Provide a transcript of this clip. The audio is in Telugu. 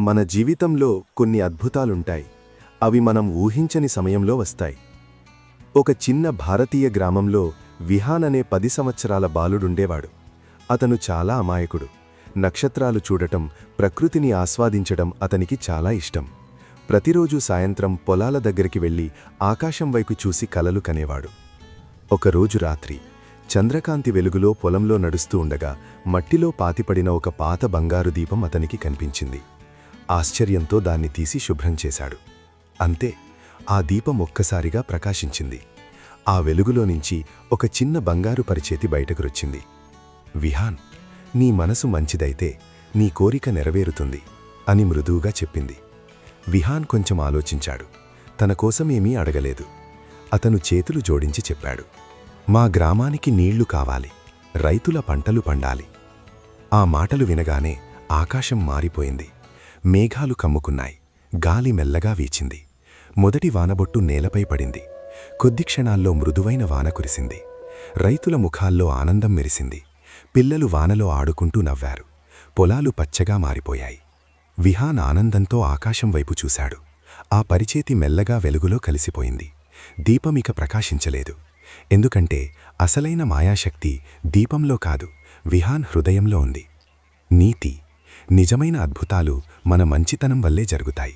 మన జీవితంలో కొన్ని అద్భుతాలుంటాయి. అవి మనం ఊహించని సమయంలో వస్తాయి. ఒక చిన్న భారతీయ గ్రామంలో విహాన్ అనే 10 సంవత్సరాల బాలుడుండేవాడు. అతను చాలా అమాయకుడు. నక్షత్రాలు చూడటం, ప్రకృతిని ఆస్వాదించడం అతనికి చాలా ఇష్టం. ప్రతిరోజూ సాయంత్రం పొలాల దగ్గరికి వెళ్లి ఆకాశం వైపు చూసి కలలు కనేవాడు. ఒకరోజు రాత్రి చంద్రకాంతి వెలుగులో పొలంలో నడుస్తూ ఉండగా మట్టిలో పాతిపడిన ఒక పాత బంగారు దీపం అతనికి కనిపించింది. ఆశ్చర్యంతో దాన్ని తీసి శుభ్రం చేశాడు. అంతే, ఆ దీపం ఒక్కసారిగా ప్రకాశించింది. ఆ వెలుగులో నుంచి ఒక చిన్న బంగారు పరిచేతి బయటకురొచ్చింది. విహాన్, నీ మనసు మంచిదైతే నీ కోరిక నెరవేరుతుంది అని మృదువుగా చెప్పింది. విహాన్ కొంచెం ఆలోచించాడు. తన కోసమేమీ అడగలేదు. అతను చేతులు జోడించి చెప్పాడు, మా గ్రామానికి నీళ్లు కావాలి, రైతుల పంటలు పండాలి. ఆ మాటలు వినగానే ఆకాశం మారిపోయింది. మేఘాలు కమ్ముకున్నాయి. గాలి మెల్లగా వీచింది. మొదటి వానబొట్టు నేలపై పడింది. కొద్ది క్షణాల్లో మృదువైన వాన కురిసింది. రైతుల ముఖాల్లో ఆనందం మెరిసింది. పిల్లలు వానలో ఆడుకుంటూ నవ్వారు. పొలాలు పచ్చగా మారిపోయాయి. విహాన్ ఆనందంతో ఆకాశం వైపు చూశాడు. ఆ పరిచేతి మెల్లగా వెలుగులో కలిసిపోయింది. దీపమిక ప్రకాశించలేదు. ఎందుకంటే అసలైన మాయాశక్తి దీపంలో కాదు, విహాన్ హృదయంలో ఉంది. నీతి: నిజమైన అద్భుతాలు మన మంచితనం వల్లే జరుగుతాయి.